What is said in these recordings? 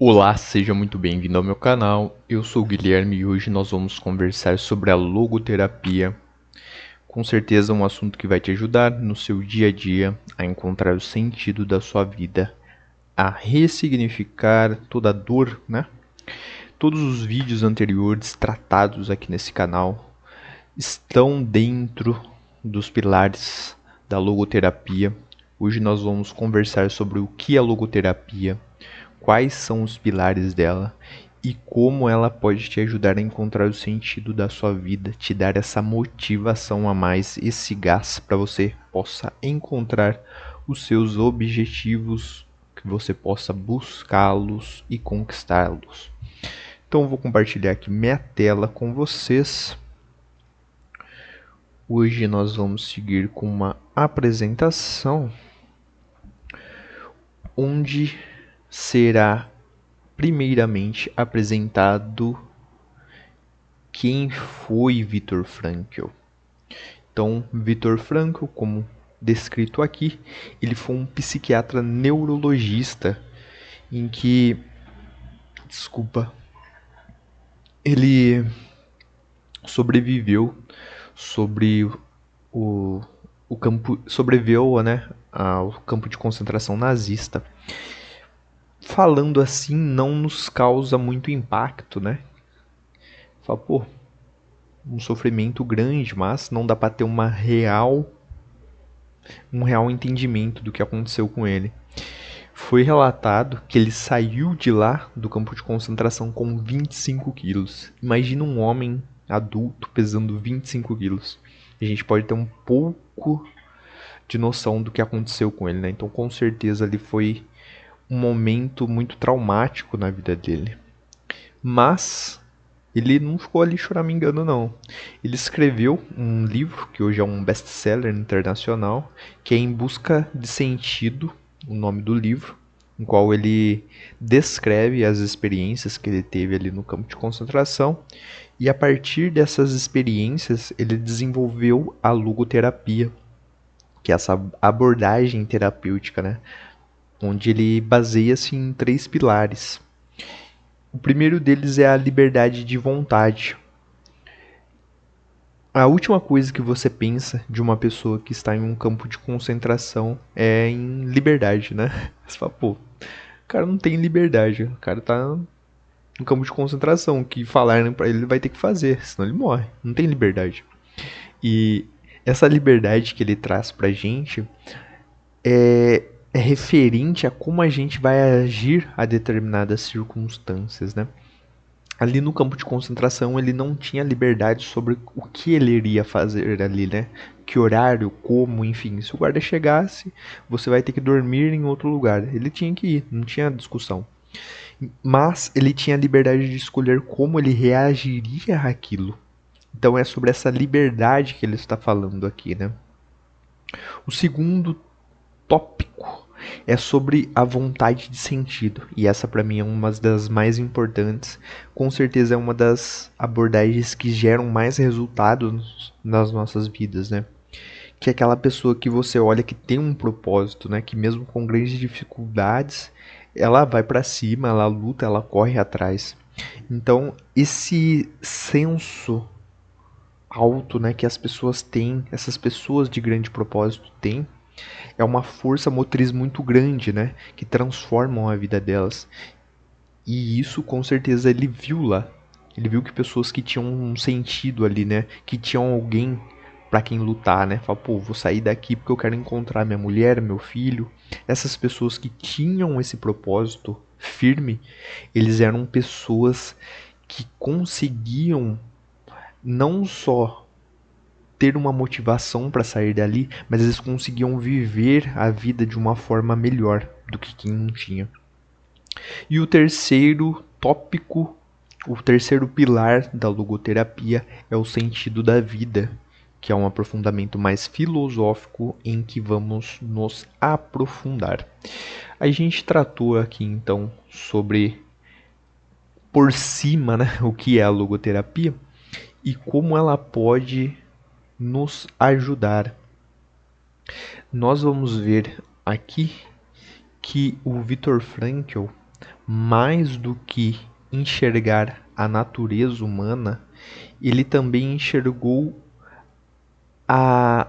Olá, seja muito bem-vindo ao meu canal. Eu sou o Guilherme e hoje nós vamos conversar sobre a logoterapia. Com certeza um assunto que vai te ajudar no seu dia a dia a encontrar o sentido da sua vida, a ressignificar toda a dor, né? Todos os vídeos anteriores tratados aqui nesse canal estão dentro dos pilares da logoterapia. Hoje nós vamos conversar sobre o que é logoterapia, quais são os pilares dela e como ela pode te ajudar a encontrar o sentido da sua vida, te dar essa motivação a mais, esse gás para você possa encontrar os seus objetivos, que você possa buscá-los e conquistá-los. Então eu vou compartilhar aqui minha tela com vocês. Hoje nós vamos seguir com uma apresentação onde será primeiramente apresentado quem foi Viktor Frankl. Então, Viktor Frankl, como descrito aqui, ele foi um psiquiatra neurologista em que, ele sobreviveu sobre o campo, sobreviveu, né, ao campo de concentração nazista. Falando assim, não nos causa muito impacto, né? Fala, pô, um sofrimento grande, mas não dá para ter um real entendimento do que aconteceu com ele. Foi relatado que ele saiu de lá do campo de concentração com 25 quilos. Imagina um homem adulto pesando 25 quilos. A gente pode ter um pouco de noção do que aconteceu com ele, né? Então, com certeza, ali foi um momento muito traumático na vida dele. Mas ele não ficou ali choramingando, não. Ele escreveu um livro, que hoje é um best-seller internacional, que é Em Busca de Sentido, o nome do livro, em qual ele descreve as experiências que ele teve ali no campo de concentração. E a partir dessas experiências, ele desenvolveu a logoterapia, que é essa abordagem terapêutica, né? Onde ele baseia-se em 3 pilares. O primeiro deles é a liberdade de vontade. A última coisa que você pensa de uma pessoa que está em um campo de concentração é em liberdade, né? Você fala, pô, o cara não tem liberdade, o cara tá no campo de concentração, o que falarem pra ele vai ter que fazer, senão ele morre, não tem liberdade. E essa liberdade que ele traz pra gente é referente a como a gente vai agir a determinadas circunstâncias, né? Ali no campo de concentração ele não tinha liberdade sobre o que ele iria fazer ali, né? Que horário, como, enfim. Se o guarda chegasse, você vai ter que dormir em outro lugar. Ele tinha que ir, não tinha discussão. Mas ele tinha a liberdade de escolher como ele reagiria àquilo. Então é sobre essa liberdade que ele está falando aqui, né? O segundo tópico é sobre a vontade de sentido. E essa para mim é uma das mais importantes. Com certeza é uma das abordagens que geram mais resultados nas nossas vidas, né? Que é aquela pessoa que você olha que tem um propósito, né? Que mesmo com grandes dificuldades, ela vai para cima, ela luta, ela corre atrás. Então, esse senso alto, né, que as pessoas têm, essas pessoas de grande propósito têm, é uma força motriz muito grande, né? Que transformam a vida delas. E isso com certeza ele viu lá. Ele viu que pessoas que tinham um sentido ali, né? Que tinham alguém para quem lutar, né? Fala, pô, vou sair daqui porque eu quero encontrar minha mulher, meu filho. Essas pessoas que tinham esse propósito firme, eles eram pessoas que conseguiam não só ter uma motivação para sair dali, mas eles conseguiam viver a vida de uma forma melhor do que quem não tinha. E o terceiro tópico, o terceiro pilar da logoterapia é o sentido da vida, que é um aprofundamento mais filosófico em que vamos nos aprofundar. A gente tratou aqui então sobre por cima, né, o que é a logoterapia e como ela pode nos ajudar. Nós vamos ver aqui que o Viktor Frankl mais do que enxergar a natureza humana, ele também enxergou a,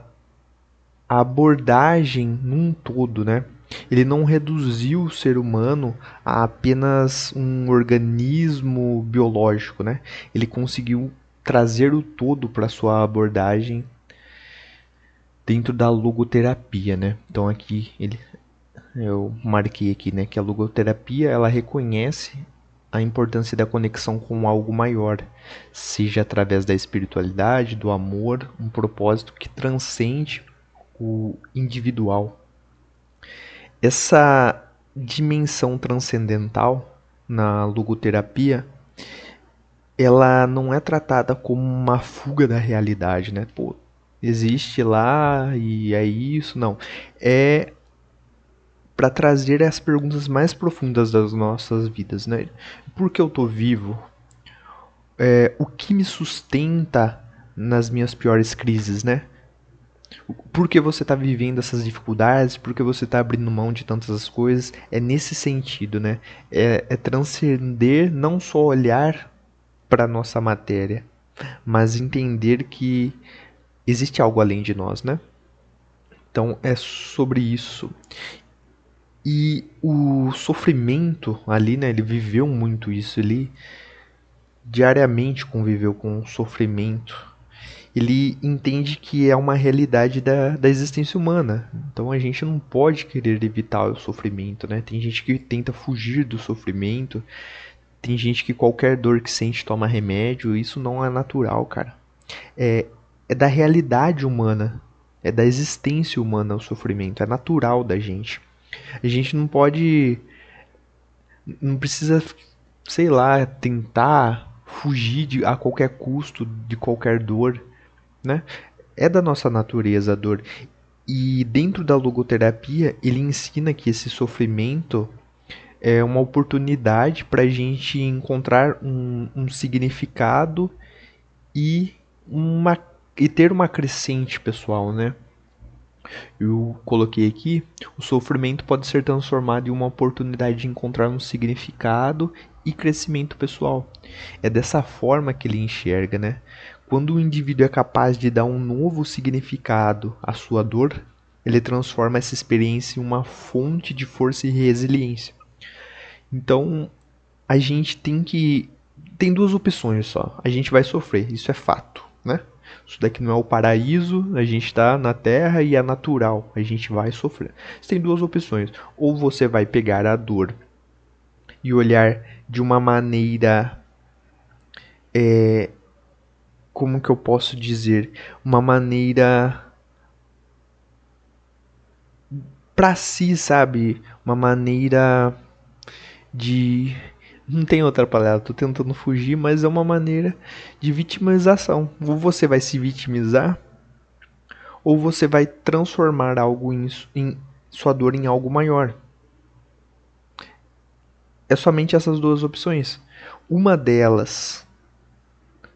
a abordagem num todo, né? Ele não reduziu o ser humano a apenas um organismo biológico, né? Ele conseguiu trazer o todo para sua abordagem dentro da logoterapia, né? Então aqui eu marquei aqui, né, que a logoterapia ela reconhece a importância da conexão com algo maior, seja através da espiritualidade, do amor, um propósito que transcende o individual. Essa dimensão transcendental na logoterapia, ela não é tratada como uma fuga da realidade, né? Pô, existe lá e é isso, não. É para trazer as perguntas mais profundas das nossas vidas, né? Por que eu tô vivo? O que me sustenta nas minhas piores crises, né? Por que você está vivendo essas dificuldades? Por que você está abrindo mão de tantas coisas? É nesse sentido, né? É transcender, não só olhar para nossa matéria, mas entender que existe algo além de nós, né? Então é sobre isso. E o sofrimento ali, né? Ele viveu muito isso, ele diariamente conviveu com o sofrimento. Ele entende que é uma realidade da existência humana. Então a gente não pode querer evitar o sofrimento, né? Tem gente que tenta fugir do sofrimento, tem gente que qualquer dor que sente toma remédio, isso não é natural, cara. É da realidade humana, é da existência humana o sofrimento, é natural da gente. A gente não pode, não precisa, sei lá, tentar fugir a qualquer custo de qualquer dor, né? É da nossa natureza a dor. E dentro da logoterapia, ele ensina que esse sofrimento é uma oportunidade para a gente encontrar um significado e, uma, e ter uma crescente pessoal, né? Eu coloquei aqui, o sofrimento pode ser transformado em uma oportunidade de encontrar um significado e crescimento pessoal. É dessa forma que ele enxerga, né? Quando o indivíduo é capaz de dar um novo significado à sua dor, ele transforma essa experiência em uma fonte de força e resiliência. Então, a gente tem duas opções só. A gente vai sofrer, isso é fato, né? Isso daqui não é o paraíso, a gente está na Terra e é natural, a gente vai sofrer. Você tem duas opções. Ou você vai pegar a dor e olhar de uma maneira, como que eu posso dizer, uma maneira pra si, sabe? Uma maneira de. Não tem outra palavra, tô tentando fugir, mas é uma maneira de vitimização. Ou você vai se vitimizar, ou você vai transformar algo em sua dor em algo maior. É somente essas duas opções. Uma delas,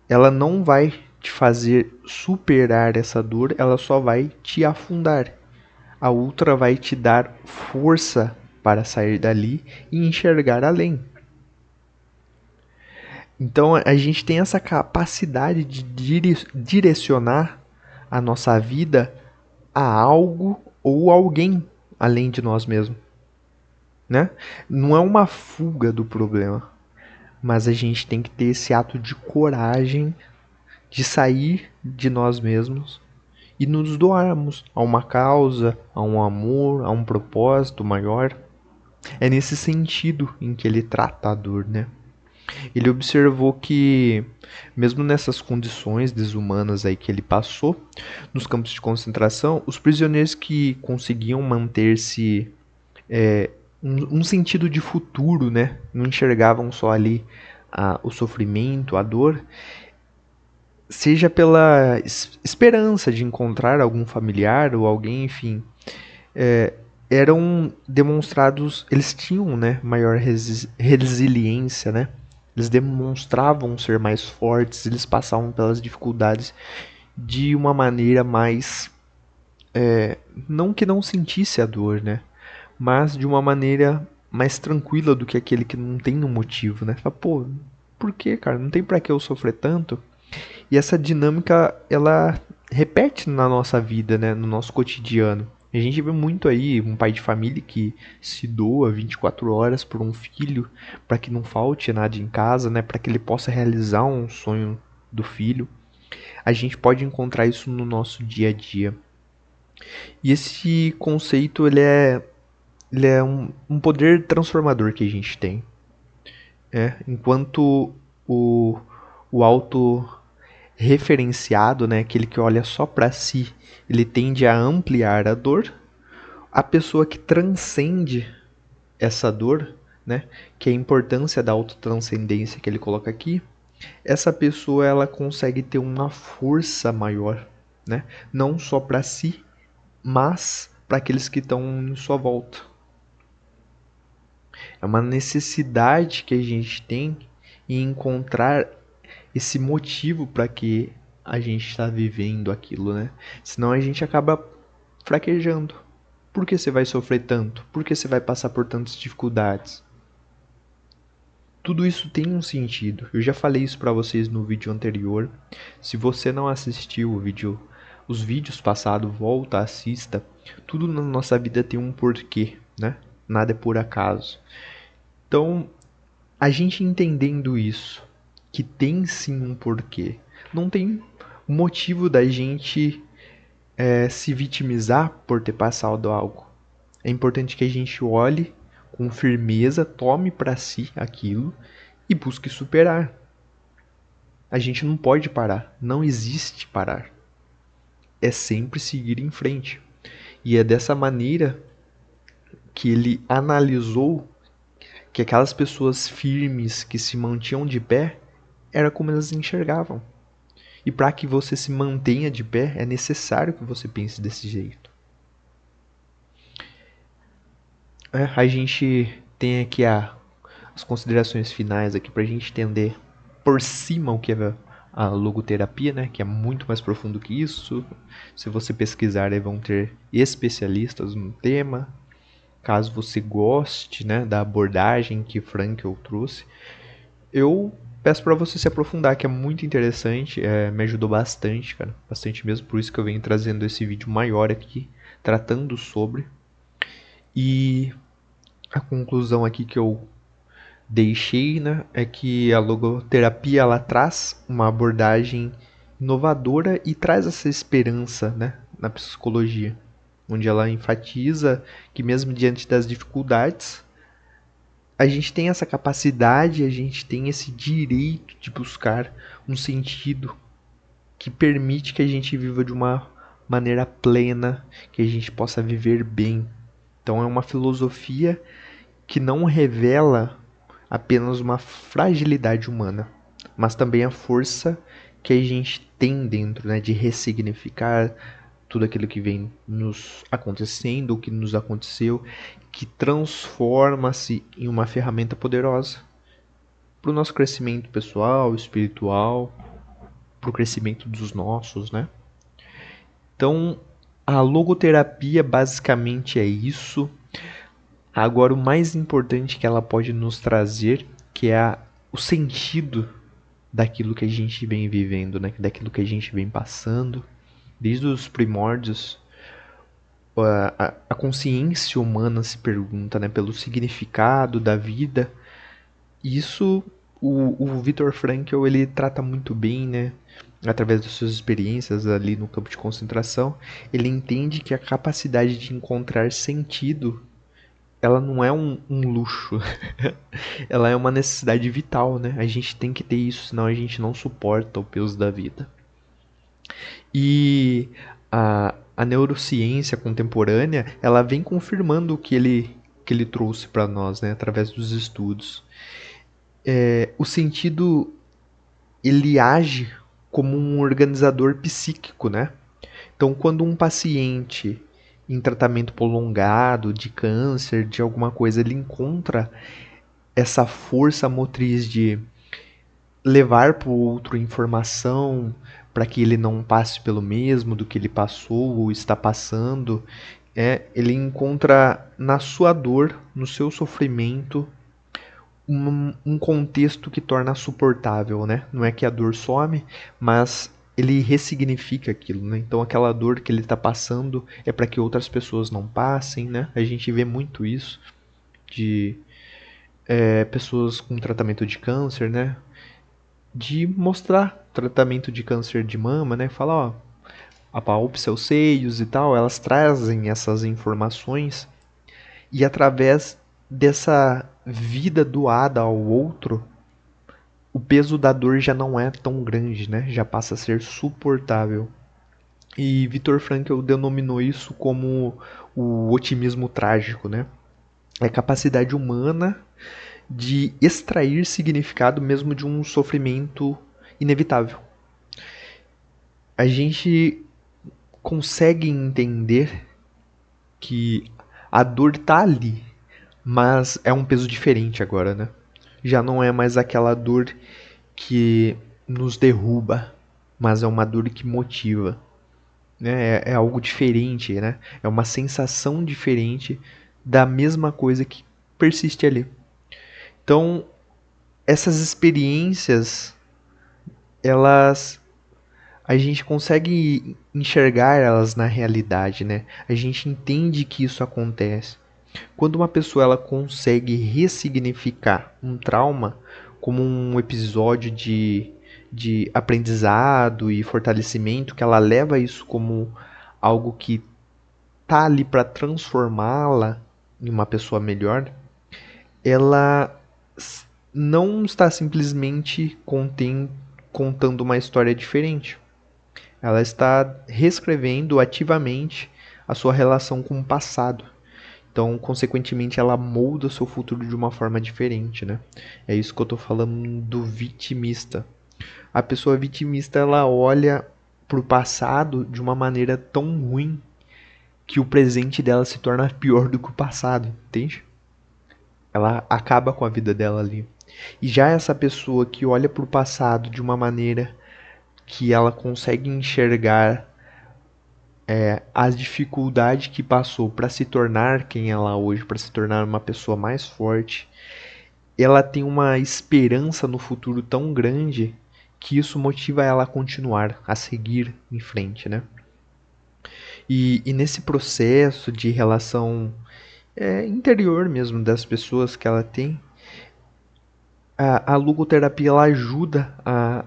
ela não vai te fazer superar essa dor, ela só vai te afundar. A outra vai te dar força para sair dali e enxergar além. Então a gente tem essa capacidade de direcionar a nossa vida a algo ou alguém além de nós mesmos, né? Não é uma fuga do problema, mas a gente tem que ter esse ato de coragem de sair de nós mesmos e nos doarmos a uma causa, a um amor, a um propósito maior. É nesse sentido em que ele trata a dor, né? Ele observou que, mesmo nessas condições desumanas aí que ele passou, nos campos de concentração, os prisioneiros que conseguiam manter-se um sentido de futuro, né? Não enxergavam só ali o sofrimento, a dor, seja pela esperança de encontrar algum familiar ou alguém, enfim, eram demonstrados, eles tinham, né, maior resiliência, né? Eles demonstravam ser mais fortes, eles passavam pelas dificuldades de uma maneira mais, não que não sentisse a dor, né? Mas de uma maneira mais tranquila do que aquele que não tem um motivo, né? Fala, pô, por que, cara? Não tem pra que eu sofrer tanto? E essa dinâmica, ela repete na nossa vida, né? No nosso cotidiano. A gente vê muito aí um pai de família que se doa 24 horas por um filho para que não falte nada em casa, né? Para que ele possa realizar um sonho do filho. A gente pode encontrar isso no nosso dia a dia. E esse conceito, ele é um poder transformador que a gente tem. Enquanto o, o auto-referenciado, né, aquele que olha só para si, ele tende a ampliar a dor. A pessoa que transcende essa dor, né, que é a importância da autotranscendência que ele coloca aqui, essa pessoa ela consegue ter uma força maior, né, não só para si, mas para aqueles que estão em sua volta. É uma necessidade que a gente tem em encontrar esse motivo para que a gente está vivendo aquilo, né? Senão a gente acaba fraquejando. Por que você vai sofrer tanto? Por que você vai passar por tantas dificuldades? Tudo isso tem um sentido. Eu já falei isso para vocês no vídeo anterior. Se você não assistiu os vídeos passados, volta, assista. Tudo na nossa vida tem um porquê, né? Nada é por acaso. Então, a gente entendendo isso, que tem sim um porquê, não tem motivo da gente se vitimizar por ter passado algo. É importante que a gente olhe com firmeza, tome para si aquilo e busque superar. A gente não pode parar, não existe parar. É sempre seguir em frente. E é dessa maneira que ele analisou que aquelas pessoas firmes que se mantinham de pé era como elas enxergavam. E para que você se mantenha de pé, é necessário que você pense desse jeito. A gente tem aqui as considerações finais aqui para a gente entender por cima o que é a logoterapia, né? Que é muito mais profundo que isso. Se você pesquisar, aí vão ter especialistas no tema. Caso você goste, né, da abordagem que Frankl trouxe, eu peço para você se aprofundar, que é muito interessante, me ajudou bastante, cara, bastante mesmo, por isso que eu venho trazendo esse vídeo maior aqui, tratando sobre. E a conclusão aqui que eu deixei, né, é que a logoterapia ela traz uma abordagem inovadora e traz essa esperança, né, na psicologia, onde ela enfatiza que mesmo diante das dificuldades, a gente tem essa capacidade, a gente tem esse direito de buscar um sentido que permite que a gente viva de uma maneira plena, que a gente possa viver bem. Então é uma filosofia que não revela apenas uma fragilidade humana, mas também a força que a gente tem dentro, né, de ressignificar tudo aquilo que vem nos acontecendo, o que nos aconteceu, que transforma-se em uma ferramenta poderosa para o nosso crescimento pessoal, espiritual, para o crescimento dos nossos, né? Então, a logoterapia basicamente é isso. Agora, o mais importante que ela pode nos trazer, que é o sentido daquilo que a gente vem vivendo, né? Daquilo que a gente vem passando, desde os primórdios. A consciência humana se pergunta, né, pelo significado da vida. E isso o Viktor Frankl ele trata muito bem, né, através das suas experiências ali no campo de concentração. Ele entende que a capacidade de encontrar sentido ela não é um luxo, ela é uma necessidade vital, né? A gente tem que ter isso, senão a gente não suporta o peso da vida. E a neurociência contemporânea, ela vem confirmando o que ele trouxe para nós, né, através dos estudos. O sentido, ele age como um organizador psíquico, né? Então, quando um paciente em tratamento prolongado de câncer, de alguma coisa, ele encontra essa força motriz de levar para o outro informação para que ele não passe pelo mesmo do que ele passou ou está passando, Ele encontra na sua dor, no seu sofrimento, um contexto que torna suportável, né? Não é que a dor some, mas ele ressignifica aquilo, né? Então aquela dor que ele está passando é para que outras pessoas não passem, né? A gente vê muito isso de pessoas com tratamento de câncer, né? De mostrar tratamento de câncer de mama, né? Falar, ó, apalpe seus seios e tal, elas trazem essas informações e através dessa vida doada ao outro, o peso da dor já não é tão grande, né? Já passa a ser suportável. E Viktor Frankl denominou isso como o otimismo trágico, né? É a capacidade humana de extrair significado mesmo de um sofrimento inevitável. A gente consegue entender que a dor tá ali, mas é um peso diferente agora, né? Já não é mais aquela dor que nos derruba, mas é uma dor que motiva, né? É algo diferente, né? É uma sensação diferente da mesma coisa que persiste ali. Então, essas experiências, elas a gente consegue enxergar elas na realidade, né? A gente entende que isso acontece. Quando uma pessoa ela consegue ressignificar um trauma como um episódio de aprendizado e fortalecimento, que ela leva isso como algo que tá ali para transformá-la em uma pessoa melhor, ela não está simplesmente contando uma história diferente. Ela está reescrevendo ativamente a sua relação com o passado. Então, consequentemente, ela molda o seu futuro de uma forma diferente, né? É isso que eu tô falando do vitimista. A pessoa vitimista, ela olha pro passado de uma maneira tão ruim que o presente dela se torna pior do que o passado, entende? Ela acaba com a vida dela ali. E já essa pessoa que olha pro passado de uma maneira que ela consegue enxergar as dificuldades que passou para se tornar quem ela é hoje, para se tornar uma pessoa mais forte, ela tem uma esperança no futuro tão grande que isso motiva ela a continuar, a seguir em frente, né? E nesse processo de relação interior mesmo das pessoas que ela tem, a logoterapia ela ajuda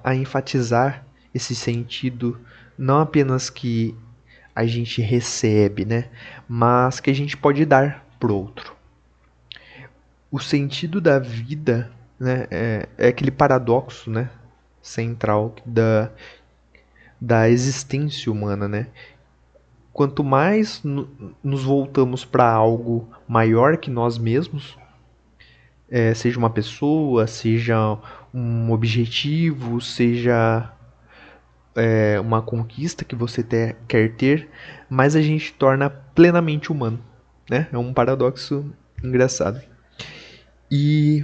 a enfatizar esse sentido, não apenas que a gente recebe, né? Mas que a gente pode dar pro outro. O sentido da vida, né? É aquele paradoxo, né? Central da existência humana, né? Quanto mais nos voltamos para algo maior que nós mesmos, seja uma pessoa, seja um objetivo, seja uma conquista que você quer ter, mais a gente torna plenamente humano, né? É um paradoxo engraçado. E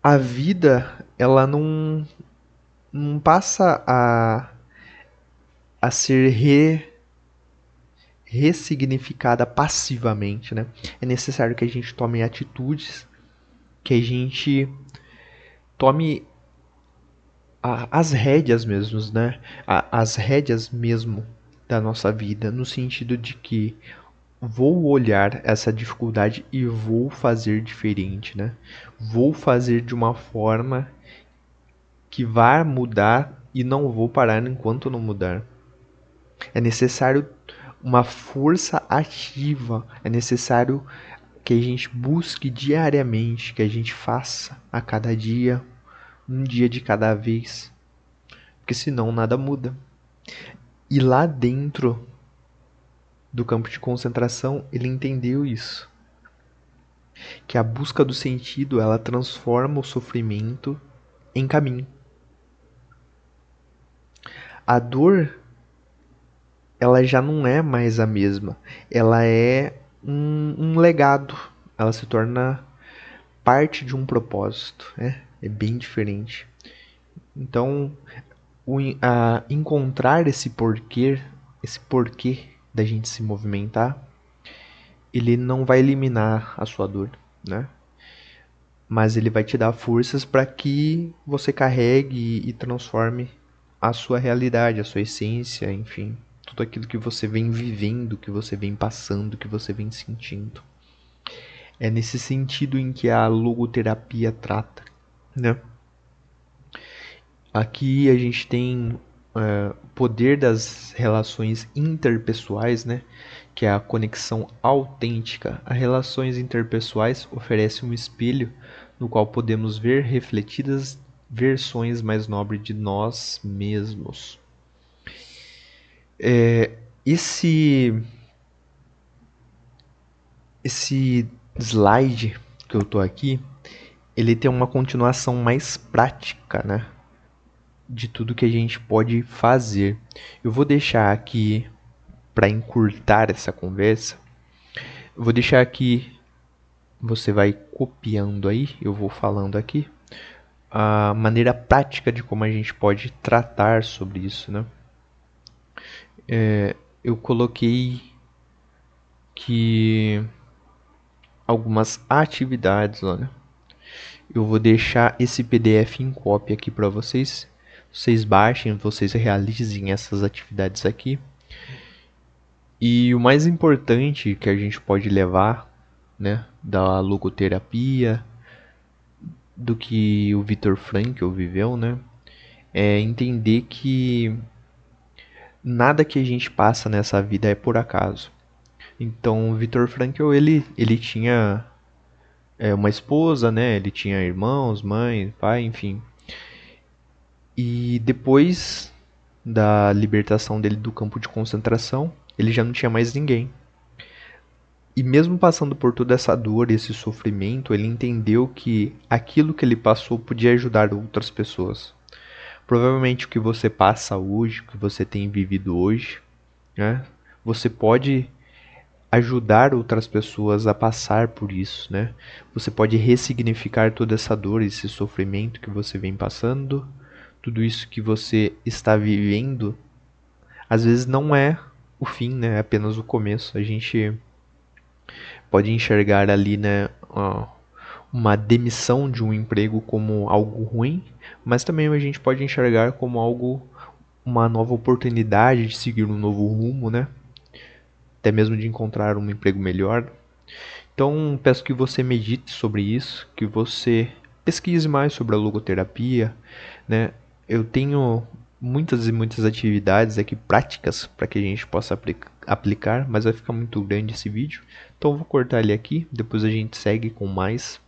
a vida, ela não passa a ser ressignificada passivamente, né? É necessário que a gente tome atitudes, que a gente tome as rédeas mesmo, né? As rédeas mesmo da nossa vida, no sentido de que vou olhar essa dificuldade e vou fazer diferente, né? Vou fazer de uma forma que vai mudar e não vou parar enquanto não mudar. É necessário uma força ativa, é necessário que a gente busque diariamente, que a gente faça a cada dia, um dia de cada vez, porque senão nada muda. E lá dentro do campo de concentração, ele entendeu isso, que a busca do sentido, ela transforma o sofrimento em caminho. A dor, ela já não é mais a mesma, ela é um legado, ela se torna parte de um propósito, né? É bem diferente. Então, encontrar esse porquê esse porquê da gente se movimentar, ele não vai eliminar a sua dor, né? Mas ele vai te dar forças para que você carregue e transforme a sua realidade, a sua essência, enfim, tudo aquilo que você vem vivendo, que você vem passando, que você vem sentindo. É nesse sentido em que a logoterapia trata, né? Aqui a gente tem o poder das relações interpessoais, né? Que é a conexão autêntica. As relações interpessoais oferecem um espelho no qual podemos ver refletidas versões mais nobres de nós mesmos. Esse slide que eu tô aqui, ele tem uma continuação mais prática, né? De tudo que a gente pode fazer. Eu vou deixar aqui, para encurtar essa conversa, eu vou deixar aqui, você vai copiando aí, eu vou falando aqui, a maneira prática de como a gente pode tratar sobre isso, né? Eu coloquei que algumas atividades, olha. Eu vou deixar esse PDF em cópia aqui para vocês. Vocês baixem, vocês realizem essas atividades aqui. E o mais importante que a gente pode levar, né, da logoterapia, do que o Viktor Frankl viveu, né, é entender que nada que a gente passa nessa vida é por acaso. Então, o Viktor Frankl, ele tinha uma esposa, né, ele tinha irmãos, mãe, pai, enfim. E depois da libertação dele do campo de concentração, ele já não tinha mais ninguém. E mesmo passando por toda essa dor e esse sofrimento, ele entendeu que aquilo que ele passou podia ajudar outras pessoas. Provavelmente o que você passa hoje, o que você tem vivido hoje, né? Você pode ajudar outras pessoas a passar por isso, né? Você pode ressignificar toda essa dor, esse sofrimento que você vem passando, tudo isso que você está vivendo. Às vezes não é o fim, né? É apenas o começo. A gente pode enxergar ali, né, uma demissão de um emprego como algo ruim, mas também a gente pode enxergar como algo, uma nova oportunidade de seguir um novo rumo, né? Até mesmo de encontrar um emprego melhor. Então, peço que você medite sobre isso, que você pesquise mais sobre a logoterapia, né? Eu tenho muitas e muitas atividades aqui práticas para que a gente possa aplicar, mas vai ficar muito grande esse vídeo. Então eu vou cortar ele aqui, depois a gente segue com mais.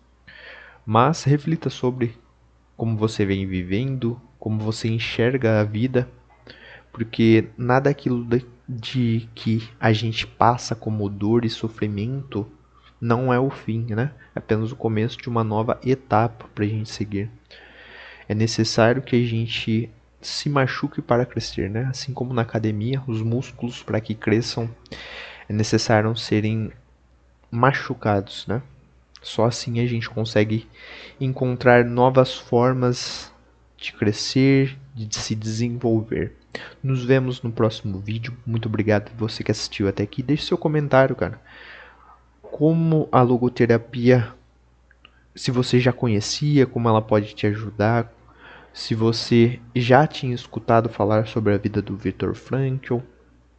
Mas reflita sobre como você vem vivendo, como você enxerga a vida, porque nada daquilo de que a gente passa como dor e sofrimento não é o fim, né? É apenas o começo de uma nova etapa para a gente seguir. É necessário que a gente se machuque para crescer, né? Assim como na academia, os músculos para que cresçam é necessário serem machucados, né? Só assim a gente consegue encontrar novas formas de crescer, de se desenvolver. Nos vemos no próximo vídeo. Muito obrigado por você que assistiu até aqui. Deixe seu comentário, cara. Como a logoterapia, se você já conhecia, como ela pode te ajudar, se você já tinha escutado falar sobre a vida do Viktor Frankl,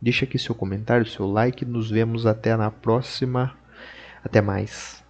deixa aqui seu comentário, seu like. Nos vemos até na próxima. Até mais.